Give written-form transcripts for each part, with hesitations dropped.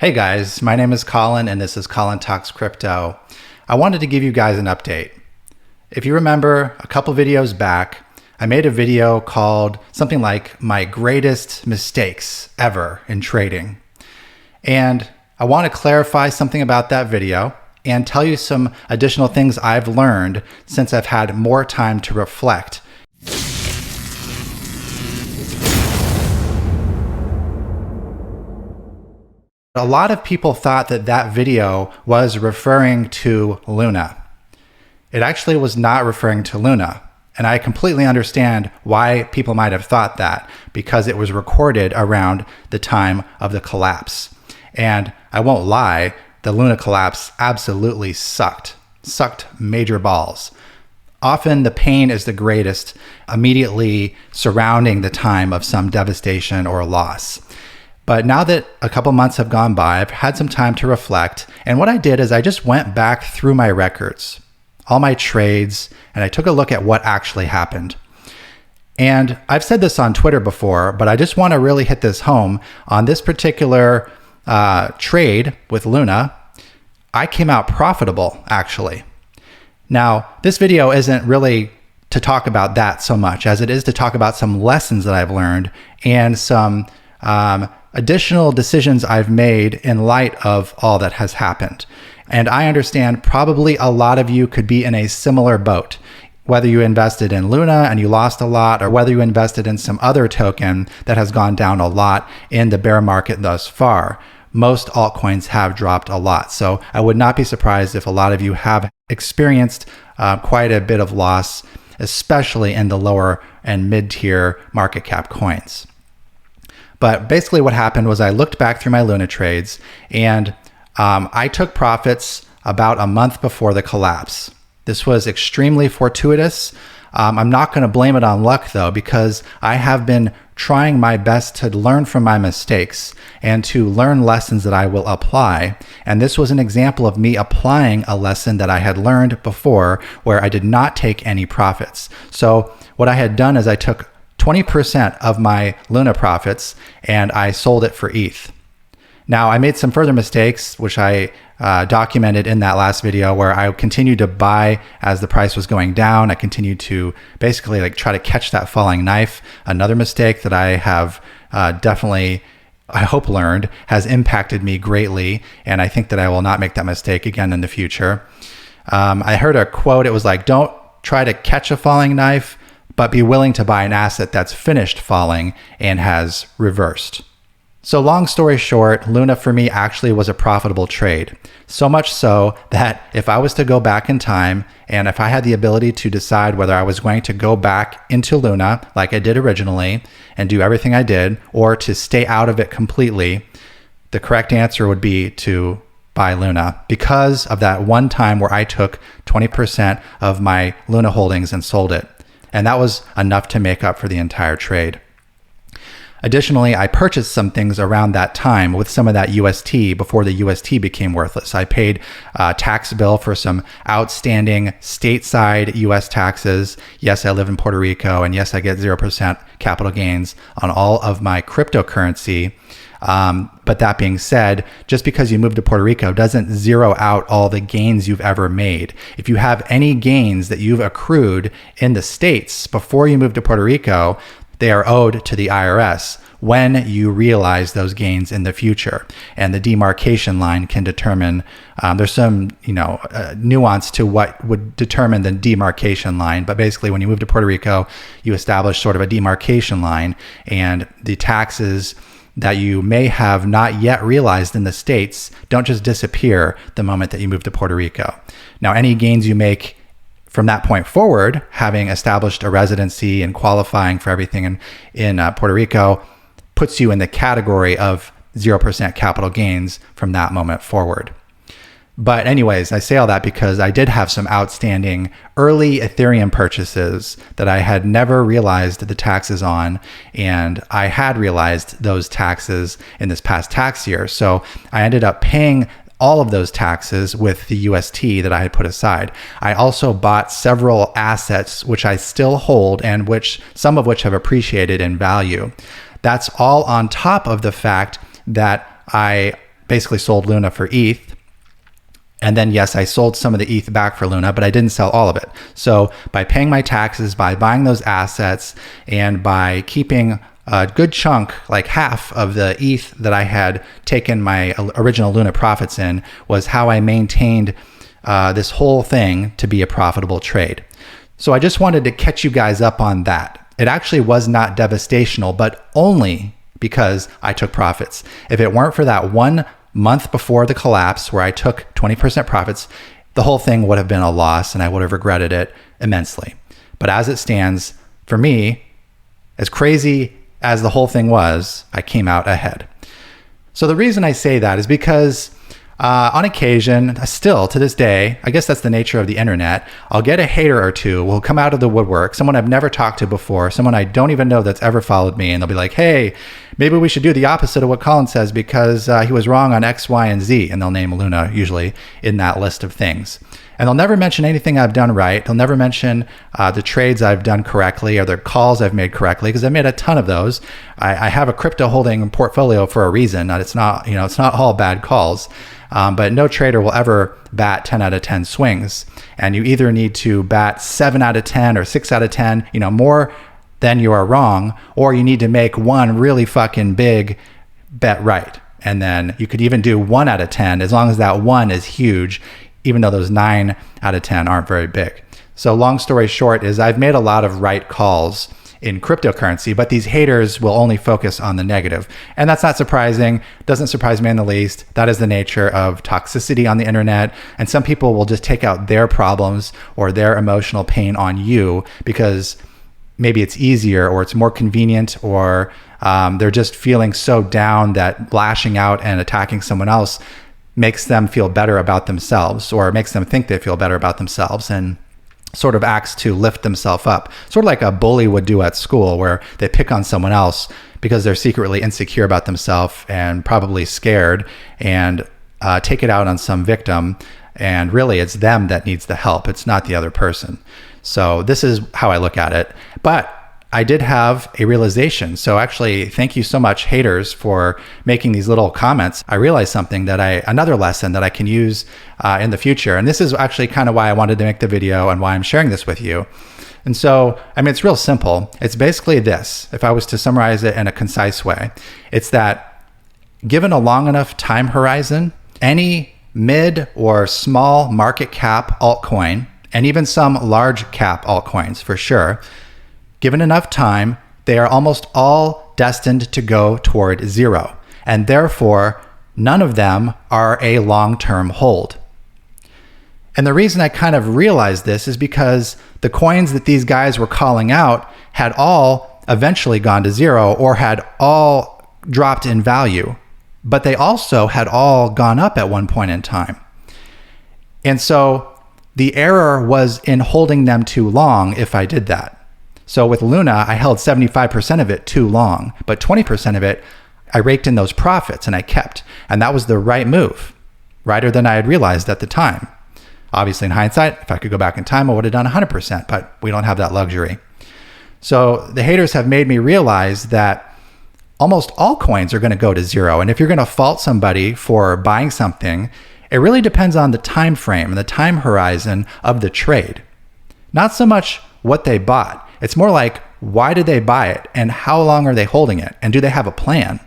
Hey guys, my name is Colin and this is Colin Talks Crypto. I wanted to give you guys an update. If you remember a couple videos back, I made a video called something like my greatest mistakes ever in trading. And I want to clarify something about that video and tell you some additional things I've learned since I've had more time to reflect. A lot of people thought that that video was referring to Luna. It actually was not referring to Luna. And I completely understand why people might have thought that, because it was recorded around the time of the collapse. And I won't lie, the Luna collapse absolutely sucked major balls. Often the pain is the greatest immediately surrounding the time of some devastation or loss. But now that a couple months have gone by, I've had some time to reflect. And what I did is I just went back through my records, all my trades, and I took a look at what actually happened. And I've said this on Twitter before, but I just want to really hit this home. On this particular trade with Luna, I came out profitable, actually. Now, this video isn't really to talk about that so much as it is to talk about some lessons that I've learned and some additional decisions I've made in light of all that has happened. And I understand probably a lot of you could be in a similar boat, whether you invested in Luna and you lost a lot, or whether you invested in some other token that has gone down a lot in the bear market thus far. Most altcoins have dropped a lot. So I would not be surprised if a lot of you have experienced quite a bit of loss, especially in the lower and mid-tier market cap coins. But basically what happened was I looked back through my Luna trades and I took profits about a month before the collapse. This was extremely fortuitous. I'm not going to blame it on luck though, because I have been trying my best to learn from my mistakes and to learn lessons that I will apply. And this was an example of me applying a lesson that I had learned before where I did not take any profits. So what I had done is I took 20% of my Luna profits and I sold it for ETH. Now I made some further mistakes, which I documented in that last video, where I continued to buy as the price was going down. I continued to basically try to catch that falling knife. Another mistake that I have definitely, I hope, learned has impacted me greatly. And I think that I will not make that mistake again in the future. I heard a quote. It was like, don't try to catch a falling knife, but be willing to buy an asset that's finished falling and has reversed. So long story short, Luna for me actually was a profitable trade. So much so that if I was to go back in time and if I had the ability to decide whether I was going to go back into Luna like I did originally and do everything I did, or to stay out of it completely, the correct answer would be to buy Luna, because of that one time where I took 20% of my Luna holdings and sold it. And that was enough to make up for the entire trade. Additionally, I purchased some things around that time with some of that UST before the UST became worthless. I paid a tax bill for some outstanding stateside US taxes. Yes, I live in Puerto Rico, and yes, I get 0% capital gains on all of my cryptocurrency. But that being said, just because you move to Puerto Rico doesn't zero out all the gains you've ever made. If you have any gains that you've accrued in the States before you move to Puerto Rico, they are owed to the IRS when you realize those gains in the future. And the demarcation line can determine, there's some nuance to what would determine the demarcation line. But basically, when you move to Puerto Rico, you establish sort of a demarcation line, and the taxes that you may have not yet realized in the States don't just disappear the moment that you move to Puerto Rico. Now, any gains you make from that point forward, having established a residency and qualifying for everything in Puerto Rico, puts you in the category of 0% capital gains from that moment forward. But anyways, I say all that because I did have some outstanding early Ethereum purchases that I had never realized the taxes on, and I had realized those taxes in this past tax year. So I ended up paying all of those taxes with the UST that I had put aside. I also bought several assets which I still hold and some of which have appreciated in value. That's all on top of the fact that I basically sold Luna for ETH. And then, yes, I sold some of the ETH back for Luna, but I didn't sell all of it. So by paying my taxes, by buying those assets, and by keeping a good chunk, like half of the ETH that I had taken my original Luna profits in, was how I maintained this whole thing to be a profitable trade. So I just wanted to catch you guys up on that. It actually was not devastational, but only because I took profits. If it weren't for that 1 month before the collapse where I took 20% profits, the whole thing would have been a loss and I would have regretted it immensely. But as it stands, for me, as crazy as the whole thing was, I came out ahead. So the reason I say that is because on occasion, still to this day, I guess that's the nature of the internet, I'll get a hater or two will come out of the woodwork, someone I've never talked to before, someone I don't even know that's ever followed me, and they'll be like, hey, maybe we should do the opposite of what Colin says because he was wrong on X, Y, and Z, and they'll name Luna usually in that list of things. And they'll never mention anything I've done right. They'll never mention the trades I've done correctly or the calls I've made correctly, because I've made a ton of those. I have a crypto holding portfolio for a reason. It's not all bad calls. But no trader will ever bat 10 out of 10 swings. And you either need to bat 7 out of 10 or 6 out of 10, more than you are wrong, or you need to make one really fucking big bet right. And then you could even do 1 out of 10 as long as that 1 is huge, even though those 9 out of 10 aren't very big. So long story short is I've made a lot of right calls in cryptocurrency, but these haters will only focus on the negative. And that's not surprising. Doesn't surprise me in the least. That is the nature of toxicity on the internet. And some people will just take out their problems or their emotional pain on you because maybe it's easier or it's more convenient, or they're just feeling so down that lashing out and attacking someone else makes them feel better about themselves, or makes them think they feel better about themselves, and sort of acts to lift themselves up, sort of like a bully would do at school, where they pick on someone else because they're secretly insecure about themselves and probably scared, and take it out on some victim. And really it's them that needs the help. It's not the other person. So this is how I look at it. But I did have a realization. So actually, thank you so much, haters, for making these little comments. I realized something another lesson that I can use in the future. And this is actually kind of why I wanted to make the video and why I'm sharing this with you. And so, it's real simple. It's basically this. If I was to summarize it in a concise way, it's that given a long enough time horizon, any mid or small market cap altcoin, and even some large cap altcoins for sure, given enough time, they are almost all destined to go toward zero. And therefore, none of them are a long-term hold. And the reason I kind of realized this is because the coins that these guys were calling out had all eventually gone to zero or had all dropped in value, but they also had all gone up at one point in time. And so the error was in holding them too long if I did that. So with Luna, I held 75% of it too long, but 20% of it, I raked in those profits and I kept. And that was the right move, righter than I had realized at the time. Obviously, in hindsight, if I could go back in time, I would have done 100%, but we don't have that luxury. So the haters have made me realize that almost all coins are going to go to zero. And if you're going to fault somebody for buying something, it really depends on the time frame and the time horizon of the trade. Not so much what they bought. It's more like, why did they buy it and how long are they holding it? And do they have a plan?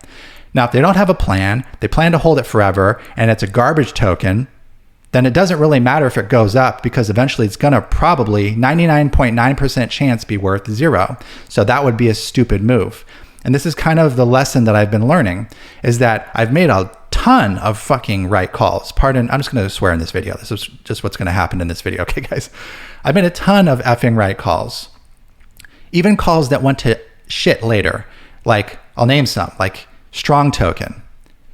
Now, if they don't have a plan, they plan to hold it forever, and it's a garbage token, then it doesn't really matter if it goes up, because eventually it's going to probably 99.9% chance be worth zero. So that would be a stupid move. And this is kind of the lesson that I've been learning, is that I've made a ton of fucking right calls. Pardon, I'm just going to swear in this video. This is just what's going to happen in this video. Okay, guys? I've made a ton of effing right calls. Even calls that went to shit later. Like, I'll name some, like Strong Token.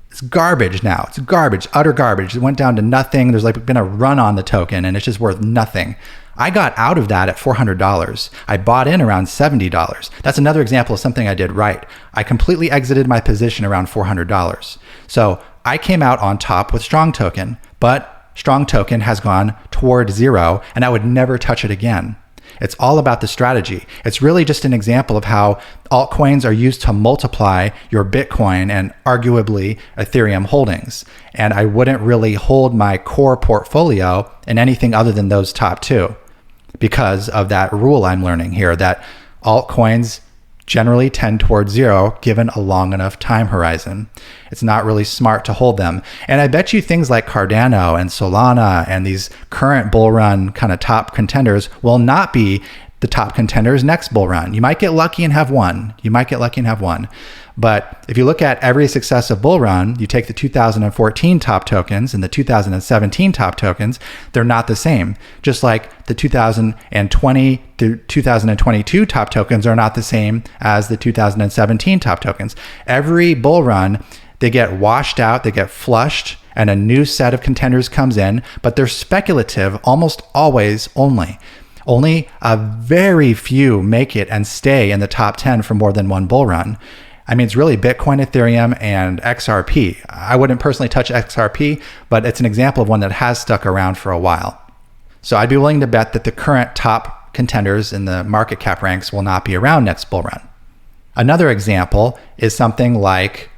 It's garbage now. It's garbage, utter garbage. It went down to nothing. There's like been a run on the token and it's just worth nothing. I got out of that at $400. I bought in around $70. That's another example of something I did right. I completely exited my position around $400. So I came out on top with Strong Token, but Strong Token has gone toward zero and I would never touch it again. It's all about the strategy. It's really just an example of how altcoins are used to multiply your Bitcoin and arguably Ethereum holdings. And I wouldn't really hold my core portfolio in anything other than those top two because of that rule I'm learning here, that altcoins generally tend towards zero given a long enough time horizon. It's not really smart to hold them. And I bet you things like Cardano and Solana and these current bull run kind of top contenders will not be the top contenders next bull run. You might get lucky and have one. But if you look at every successive bull run, you take the 2014 top tokens and the 2017 top tokens, they're not the same. Just like the 2020 through 2022 top tokens are not the same as the 2017 top tokens. Every bull run, they get washed out, they get flushed, and a new set of contenders comes in, but they're speculative almost always only. Only a very few make it and stay in the top 10 for more than one bull run. I mean, it's really Bitcoin, Ethereum, and XRP. I wouldn't personally touch XRP, but it's an example of one that has stuck around for a while. So I'd be willing to bet that the current top contenders in the market cap ranks will not be around next bull run. Another example is something like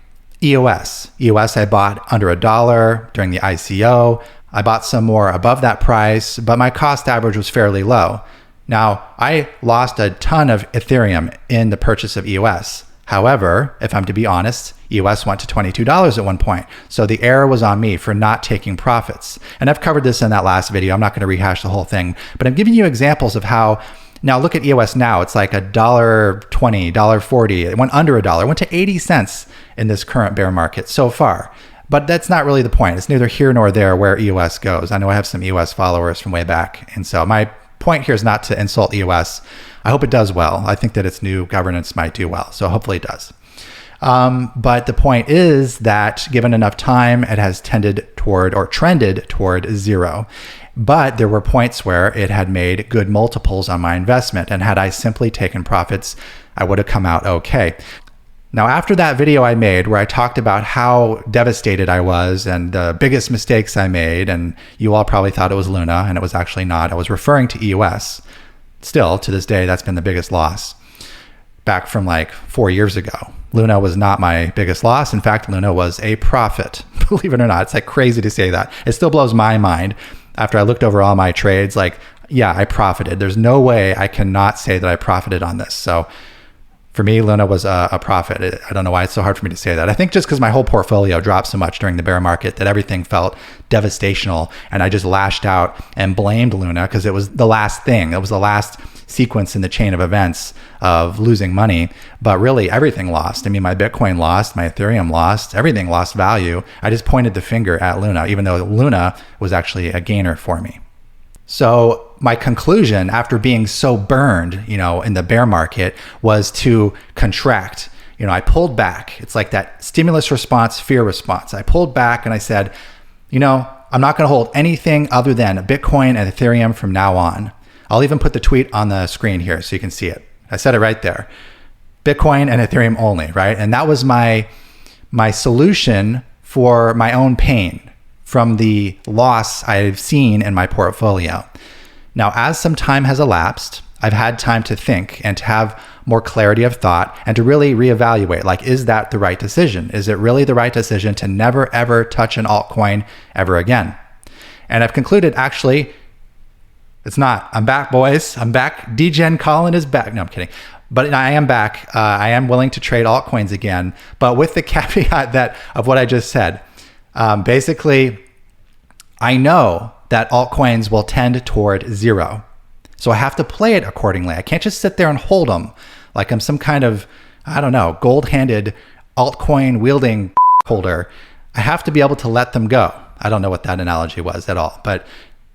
EOS. EOS I bought under $1 during the ICO. I bought some more above that price, but my cost average was fairly low. Now, I lost a ton of Ethereum in the purchase of EOS. However, if I'm to be honest, EOS went to $22 at one point. So the error was on me for not taking profits. And I've covered this in that last video. I'm not going to rehash the whole thing, but I'm giving you examples of how, now look at EOS now. It's like $1.20, $1.40. It went under $1. It went to 80 cents in this current bear market so far. But that's not really the point. It's neither here nor there where EOS goes. I know I have some EOS followers from way back. And so my point here is not to insult EOS. I hope it does well. I think that its new governance might do well. So hopefully it does. But the point is that given enough time, it has trended toward zero. But there were points where it had made good multiples on my investment. And had I simply taken profits, I would have come out okay. Now, after that video I made where I talked about how devastated I was and the biggest mistakes I made, and you all probably thought it was Luna, and it was actually not. I was referring to EOS. Still, to this day, that's been the biggest loss back from like 4 years ago. Luna was not my biggest loss. In fact, Luna was a profit. Believe it or not, it's like crazy to say that. It still blows my mind after I looked over all my trades. Like, yeah, I profited. There's no way I cannot say that I profited on this. So for me, Luna was a profit. I don't know why it's so hard for me to say that. I think just because my whole portfolio dropped so much during the bear market that everything felt devastational, and I just lashed out and blamed Luna because it was the last thing. It was the last sequence in the chain of events of losing money. But really, everything lost. I mean, my Bitcoin lost, my Ethereum lost, everything lost value. I just pointed the finger at Luna, even though Luna was actually a gainer for me. So my conclusion after being so burned, in the bear market was to contract. I pulled back. It's like that stimulus response, fear response. I pulled back and I said, I'm not going to hold anything other than Bitcoin and Ethereum from now on. I'll even put the tweet on the screen here so you can see it. I said it right there. Bitcoin and Ethereum only, right? And that was my solution for my own pain from the loss I've seen in my portfolio. Now, as some time has elapsed, I've had time to think and to have more clarity of thought and to really reevaluate, like, is that the right decision? Is it really the right decision to never, ever touch an altcoin ever again? And I've concluded, actually, it's not. I'm back, boys. I'm back. DGen Colin is back. No, I'm kidding. But I am back. I am willing to trade altcoins again, but with the caveat of what I just said. Basically, I know that altcoins will tend toward zero. So I have to play it accordingly. I can't just sit there and hold them like I'm some kind of, gold-handed altcoin wielding holder. I have to be able to let them go. I don't know what that analogy was at all, but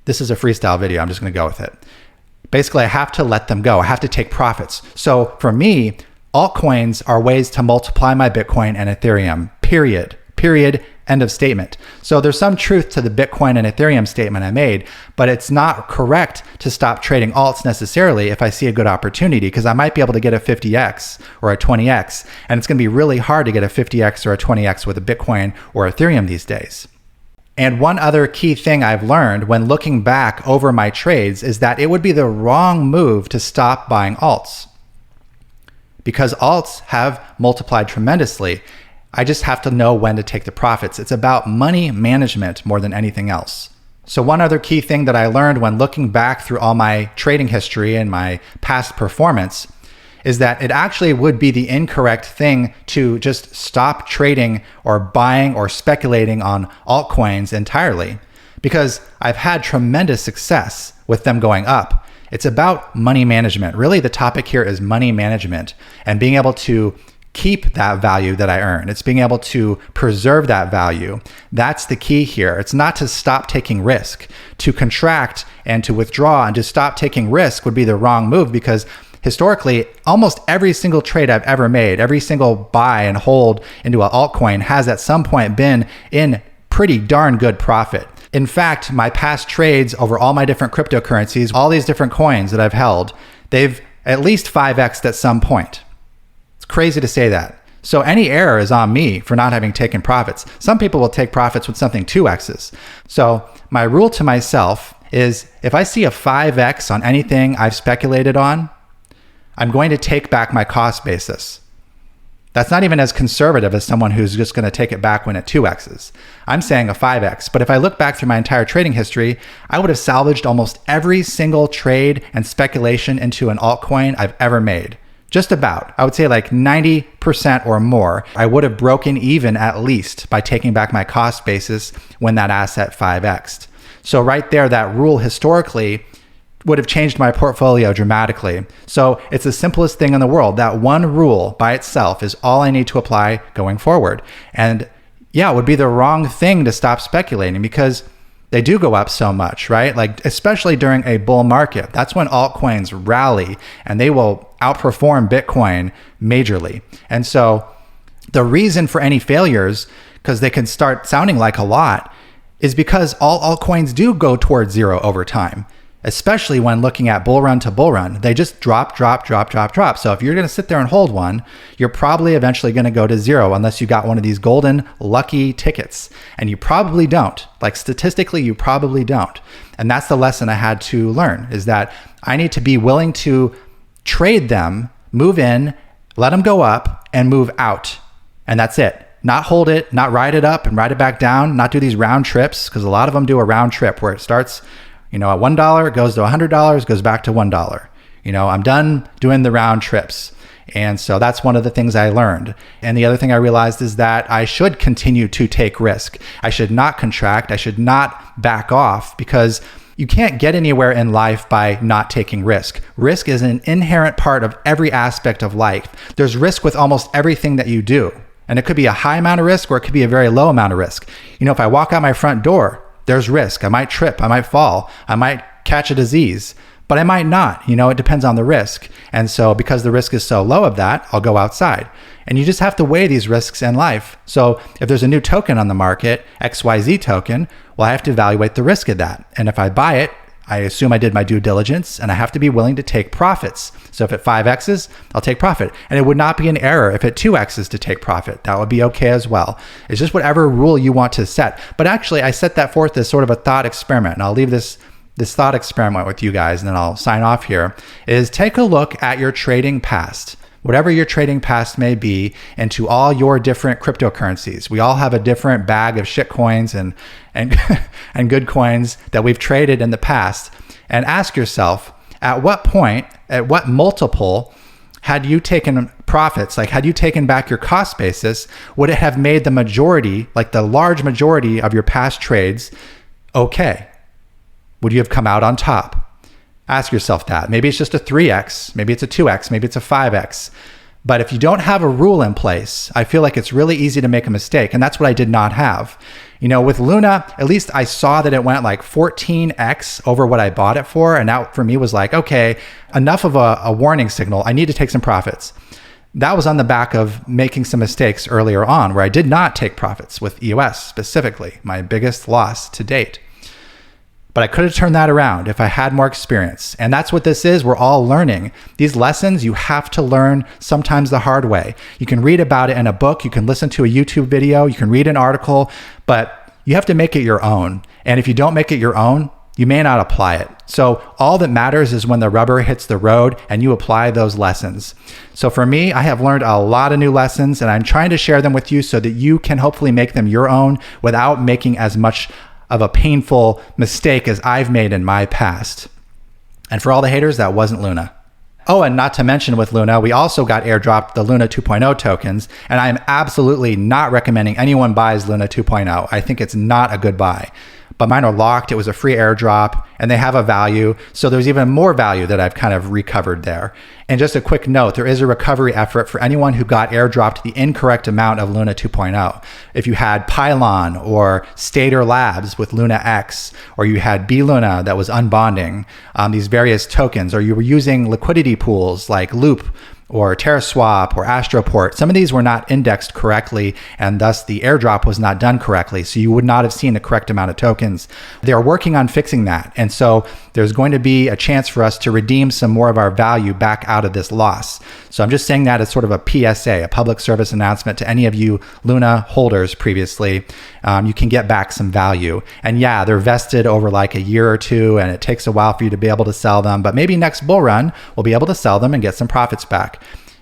this is a freestyle video. I'm just going to go with it. Basically, I have to let them go. I have to take profits. So for me, altcoins are ways to multiply my Bitcoin and Ethereum, period, end of statement. So there's some truth to the Bitcoin and Ethereum statement I made, but it's not correct to stop trading alts necessarily if I see a good opportunity, because I might be able to get a 50x or a 20x, and it's going to be really hard to get a 50x or a 20x with a Bitcoin or Ethereum these days. And one other key thing I've learned when looking back over my trades is that it would be the wrong move to stop buying alts, because alts have multiplied tremendously. I just have to know when to take the profits. It's about money management more than anything else. So one other key thing that I learned when looking back through all my trading history and my past performance is that it actually would be the incorrect thing to just stop trading or buying or speculating on altcoins entirely, because I've had tremendous success with them going up. It's about money management. Really, the topic here is money management and being able to keep that value that I earn. It's being able to preserve that value. That's the key here. It's not to stop taking risk. To contract and to withdraw and to stop taking risk would be the wrong move, because historically, almost every single trade I've ever made, every single buy and hold into an altcoin has at some point been in pretty darn good profit. In fact, my past trades over all my different cryptocurrencies, all these different coins that I've held, they've at least 5x'd at some point. It's crazy to say that. So any error is on me for not having taken profits. Some people will take profits with something 2x's. So my rule to myself is if I see a 5x on anything I've speculated on, I'm going to take back my cost basis. That's not even as conservative as someone who's just going to take it back when it 2x's. I'm saying a 5x. But if I look back through my entire trading history, I would have salvaged almost every single trade and speculation into an altcoin I've ever made. Just about. I would say like 90% or more. I would have broken even at least by taking back my cost basis when that asset 5x'd. So right there, that rule historically would have changed my portfolio dramatically. So it's the simplest thing in the world. That one rule by itself is all I need to apply going forward. And yeah, it would be the wrong thing to stop speculating, because they do go up so much, right? Like especially during a bull market, that's when altcoins rally and they will outperform Bitcoin majorly. And so the reason for any failures, because they can start sounding like a lot, is because all altcoins do go towards zero over time, especially when looking at bull run to bull run. They just drop. So if you're going to sit there and hold one, you're probably eventually going to go to zero unless you got one of these golden lucky tickets. And you probably don't. Like statistically, you probably don't. And that's the lesson I had to learn, is that I need to be willing to trade them, move in, let them go up, and move out. And that's it. Not hold it, not ride it up and ride it back down, not do these round trips, because a lot of them do a round trip where it starts, at $1, it goes to $100, goes back to $1. I'm done doing the round trips. And so that's one of the things I learned. And the other thing I realized is that I should continue to take risk. I should not contract. I should not back off, because you can't get anywhere in life by not taking risk. Risk is an inherent part of every aspect of life. There's risk with almost everything that you do. And it could be a high amount of risk or it could be a very low amount of risk. If I walk out my front door, there's risk. I might trip, I might fall, I might catch a disease, but I might not. It depends on the risk. And so because the risk is so low of that, I'll go outside. And you just have to weigh these risks in life. So if there's a new token on the market, XYZ token, well, I have to evaluate the risk of that. And if I buy it, I assume I did my due diligence, and I have to be willing to take profits. So if it 5x's, I'll take profit. And it would not be an error if it 2x's to take profit. That would be okay as well. It's just whatever rule you want to set. But actually, I set that forth as sort of a thought experiment. And I'll leave this thought experiment with you guys, and then I'll sign off here, is take a look at your trading past. Whatever your trading past may be, into all your different cryptocurrencies. We all have a different bag of shit coins and good coins that we've traded in the past. And ask yourself, at what point, at what multiple had you taken profits, like had you taken back your cost basis, would it have made the majority, like the large majority of your past trades, okay? Would you have come out on top? Ask yourself that. Maybe it's just a 3x, maybe it's a 2x, maybe it's a 5x. But if you don't have a rule in place, I feel like it's really easy to make a mistake. And that's what I did not have. With Luna, at least I saw that it went like 14x over what I bought it for. And that for me was like, okay, enough of a warning signal. I need to take some profits. That was on the back of making some mistakes earlier on where I did not take profits with EOS specifically, my biggest loss to date. But I could have turned that around if I had more experience. And that's what this is. We're all learning. These lessons you have to learn sometimes the hard way. You can read about it in a book. You can listen to a YouTube video. You can read an article. But you have to make it your own. And if you don't make it your own, you may not apply it. So all that matters is when the rubber hits the road and you apply those lessons. So for me, I have learned a lot of new lessons, and I'm trying to share them with you so that you can hopefully make them your own without making as much of a painful mistake as I've made in my past. And for all the haters, that wasn't Luna. Oh, and not to mention with Luna, we also got airdropped the Luna 2.0 tokens, and I'm absolutely not recommending anyone buys Luna 2.0. I think it's not a good buy. But mine are locked. It was a free airdrop and they have a value. So there's even more value that I've kind of recovered there. And just a quick note, there is a recovery effort for anyone who got airdropped the incorrect amount of Luna 2.0. If you had Pylon or Stater Labs with Luna X, or you had B Luna that was unbonding, these various tokens, or you were using liquidity pools like Loop or TerraSwap or Astroport, some of these were not indexed correctly, and thus the airdrop was not done correctly. So you would not have seen the correct amount of tokens. They are working on fixing that. And so there's going to be a chance for us to redeem some more of our value back out of this loss. So I'm just saying that as sort of a PSA, a public service announcement to any of you Luna holders previously. You can get back some value. And yeah, they're vested over like a year or two, and it takes a while for you to be able to sell them. But maybe next bull run, we'll be able to sell them and get some profits back.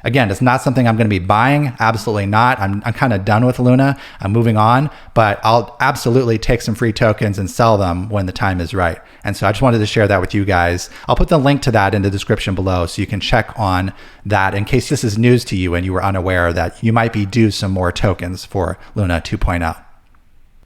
Again, it's not something I'm going to be buying. Absolutely not. I'm kind of done with Luna. I'm moving on, but I'll absolutely take some free tokens and sell them when the time is right. And so I just wanted to share that with you guys. I'll put the link to that in the description below so you can check on that in case this is news to you and you were unaware that you might be due some more tokens for Luna 2.0.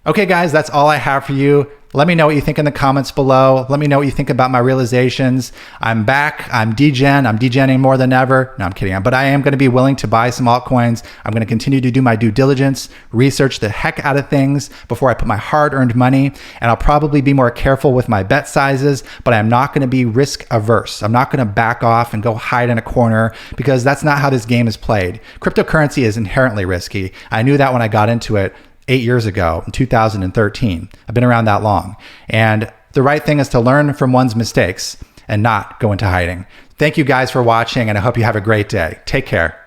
Okay, guys, that's all I have for you. Let me know what you think in the comments below. Let me know what you think about my realizations. I'm back. I'm degenning more than ever. No, I'm kidding. But I am going to be willing to buy some altcoins. I'm going to continue to do my due diligence, research the heck out of things before I put my hard-earned money. And I'll probably be more careful with my bet sizes, but I'm not going to be risk averse. I'm not going to back off and go hide in a corner because that's not how this game is played. Cryptocurrency is inherently risky. I knew that when I got into it 8 years ago in 2013. I've been around that long. And the right thing is to learn from one's mistakes and not go into hiding. Thank you guys for watching, and I hope you have a great day. Take care.